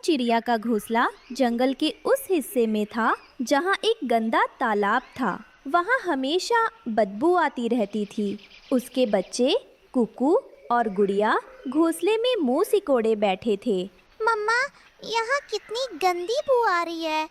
चिड़िया का घोंसला जंगल के उस हिस्से में था जहाँ एक गंदा तालाब था। वहाँ हमेशा बदबू आती रहती थी। उसके बच्चे कुकू और गुड़िया घोंसले में मुंह सिकोड़े बैठे थे। मम्मा, यहाँ कितनी गंदी बू आ रही है।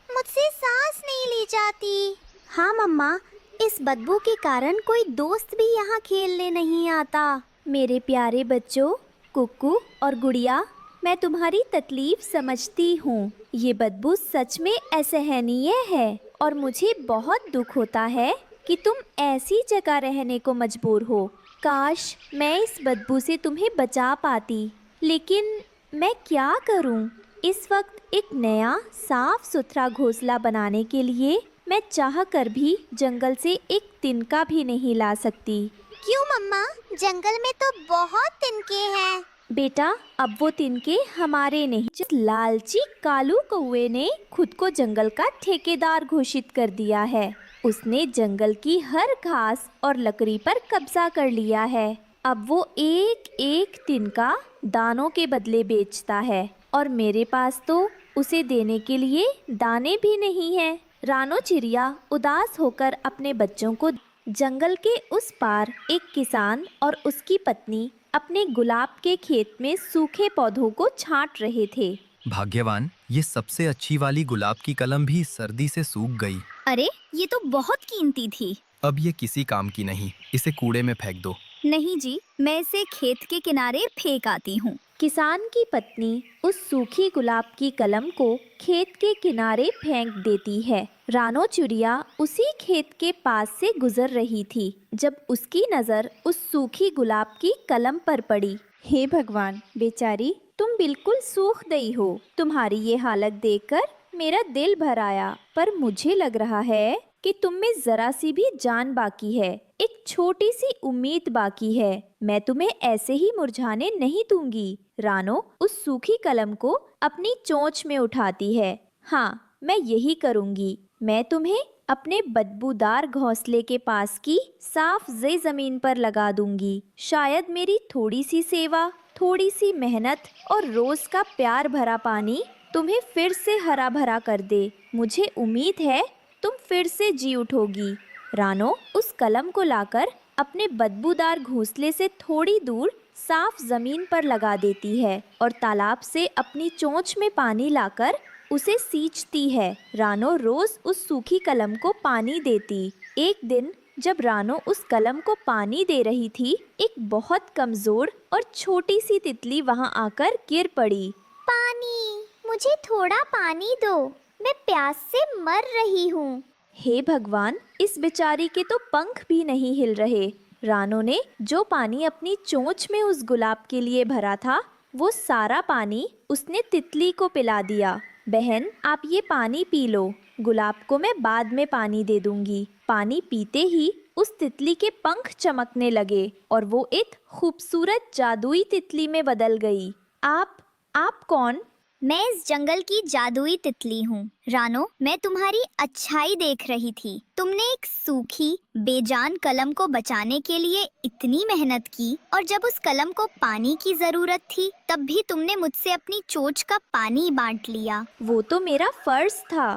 मुझसे सांस नहीं ली जाती। हाँ मम्मा, इस बदबू के कारण कोई दोस्त भी यहाँ खेलने नहीं आता। मेरे प्यारे बच्चों कुकू और गुड़िया, मैं तुम्हारी तकलीफ समझती हूँ। ये बदबू सच में असहनीय है और मुझे बहुत दुख होता है कि तुम ऐसी जगह रहने को मजबूर हो। काश मैं इस बदबू से तुम्हें बचा पाती, लेकिन मैं क्या करूँ? इस वक्त एक नया साफ सुथरा घोंसला बनाने के लिए मैं चाह कर भी जंगल से एक तिनका भी नहीं ला सकती। क्यों मम्मा? जंगल में तो बहुत तिनके हैं। बेटा, अब वो तिनके हमारे नहीं, जिस लालची कालू कौवे ने खुद को जंगल का ठेकेदार घोषित कर दिया है। उसने जंगल की हर घास और लकड़ी पर कब्जा कर लिया है। अब वो एक एक तिनका दानों के बदले बेचता है और मेरे पास तो उसे देने के लिए दाने भी नहीं है। रानो चिड़िया उदास होकर अपने बच्चों को जंगल के उस पार एक किसान और उसकी पत्नी अपने गुलाब के खेत में सूखे पौधों को छांट रहे थे। भाग्यवान, ये सबसे अच्छी वाली गुलाब की कलम भी सर्दी से सूख गई। अरे, ये तो बहुत कीमती थी। अब ये किसी काम की नहीं, इसे कूड़े में फेंक दो। नहीं जी, मैं इसे खेत के किनारे फेंक आती हूँ। किसान की पत्नी उस सूखी गुलाब की कलम को खेत के किनारे फेंक देती है। रानो चिड़िया उसी खेत के पास से गुजर रही थी जब उसकी नज़र उस सूखी गुलाब की कलम पर पड़ी। हे भगवान, बेचारी तुम बिल्कुल सूख गई हो। तुम्हारी ये हालत देखकर मेरा दिल भर आया, पर मुझे लग रहा है कि तुम में जरा सी भी जान बाकी है, एक छोटी सी उम्मीद बाकी है। मैं तुम्हें ऐसे ही मुरझाने नहीं दूंगी। रानो उस सूखी कलम को अपनी चोंच में उठाती है। हाँ, मैं यही करूंगी। मैं तुम्हें अपने बदबूदार घोंसले के पास की साफ जमीन पर लगा दूंगी। शायद मेरी थोड़ी सी सेवा, थोड़ी सी मेहनत और रोज का प्यार भरा पानी तुम्हें फिर से हरा भरा कर दे। मुझे उम्मीद है तुम फिर से जी उठोगी। रानो उस कलम को लाकर अपने बदबूदार घोंसले से थोड़ी दूर साफ जमीन पर लगा देती है और तालाब से अपनी चोंच में पानी लाकर उसे सींचती है। रानो रोज उस सूखी कलम को पानी देती। एक दिन जब रानो उस कलम को पानी दे रही थी, एक बहुत कमजोर और छोटी सी तितली वहां आकर गिर पड़ी। पानी, मुझे थोड़ा पानी दो, मैं प्यास से मर रही हूँ। हे भगवान, इस बेचारी के तो पंख भी नहीं हिल रहे। रानो ने जो पानी अपनी चोंच में उस गुलाब के लिए भरा था, वो सारा पानी उसने तितली को पिला दिया। बहन, आप ये पानी पी लो, गुलाब को मैं बाद में पानी दे दूंगी। पानी पीते ही उस तितली के पंख चमकने लगे और वो एक खूबसूरत जादुई तितली में बदल गई। आप कौन? मैं इस जंगल की जादुई तितली हूँ। रानो, मैं तुम्हारी अच्छाई देख रही थी। तुमने एक सूखी बेजान कलम को बचाने के लिए इतनी मेहनत की और जब उस कलम को पानी की जरूरत थी तब भी तुमने मुझसे अपनी चोंच का पानी बांट लिया। वो तो मेरा फर्ज था।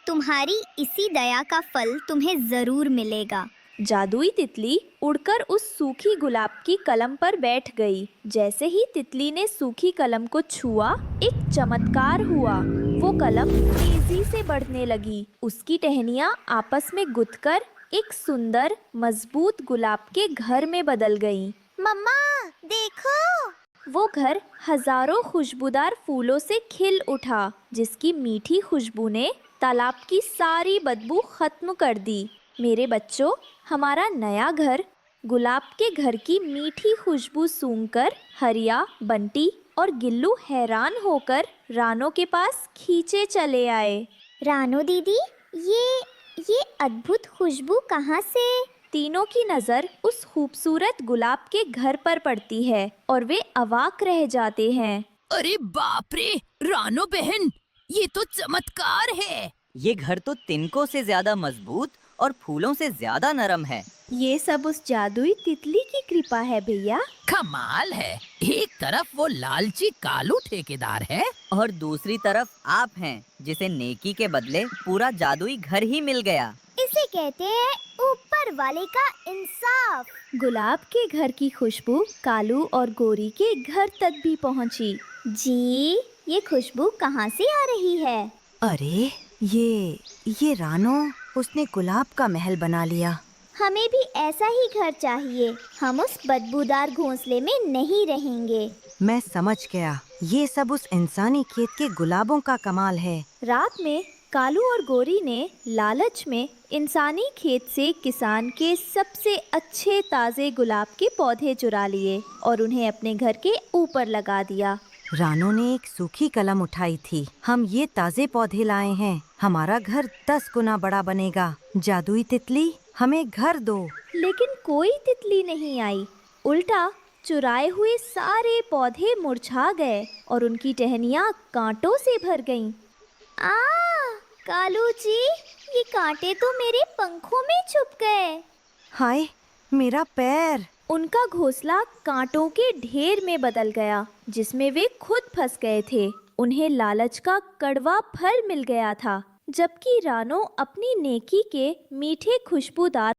तुम्हारी इसी दया का फल तुम्हें जरूर मिलेगा। जादुई तितली उड़कर उस सूखी गुलाब की कलम पर बैठ गई। जैसे ही तितली ने सूखी कलम को छुआ, एक चमत्कार हुआ। वो कलम तेजी से बढ़ने लगी। उसकी टहनियाँ आपस में गुथकर एक सुंदर मजबूत गुलाब के घर में बदल गईं। मम्मा, देखो! वो घर हजारों खुशबूदार फूलों से खिल उठा, जिसकी मीठी खुशबू ने तालाब की सारी बदबू खत्म कर दी। मेरे बच्चों, हमारा नया घर गुलाब के घर की मीठी खुशबू सूंघकर हरिया, बंटी और गिल्लू हैरान होकर रानो के पास खींचे चले आए। रानो दीदी, ये अद्भुत खुशबू कहाँ से? तीनों की नज़र उस खूबसूरत गुलाब के घर पर पड़ती है और वे अवाक रह जाते हैं। अरे बाप रे, रानो बहन, ये तो चमत्कार है। ये घर तो तिनकों से ज्यादा मजबूत और फूलों से ज्यादा नरम है। ये सब उस जादुई तितली की कृपा है भैया। कमाल है, एक तरफ वो लालची कालू ठेकेदार है और दूसरी तरफ आप हैं, जिसे नेकी के बदले पूरा जादुई घर ही मिल गया। इसे कहते हैं ऊपर वाले का इंसाफ। गुलाब के घर की खुशबू कालू और गोरी के घर तक भी पहुंची। जी, ये खुशबू कहाँ से आ रही है? अरे ये रानो, उसने गुलाब का महल बना लिया। हमें भी ऐसा ही घर चाहिए। हम उस बदबूदार घोंसले में नहीं रहेंगे। मैं समझ गया, ये सब उस इंसानी खेत के गुलाबों का कमाल है। रात में कालू और गोरी ने लालच में इंसानी खेत से किसान के सबसे अच्छे ताजे गुलाब के पौधे चुरा लिए और उन्हें अपने घर के ऊपर लगा दिया। रानो ने एक सूखी कलम उठाई थी। हम ये ताजे पौधे लाए हैं, हमारा घर 10 गुना बड़ा बनेगा। जादुई तितली, हमें घर दो। लेकिन कोई तितली नहीं आई। उल्टा चुराए हुए सारे पौधे मुरझा गए और उनकी टहनियाँ कांटों से भर गईं। आ, कालू जी, ये कांटे तो मेरे पंखों में छुप गए। हाय, मेरा पैर। उनका घोंसला कांटों के ढेर में बदल गया, जिसमें वे खुद फंस गए थे। उन्हें लालच का कड़वा फल मिल गया था, जबकि रानो अपनी नेकी के मीठे खुशबूदार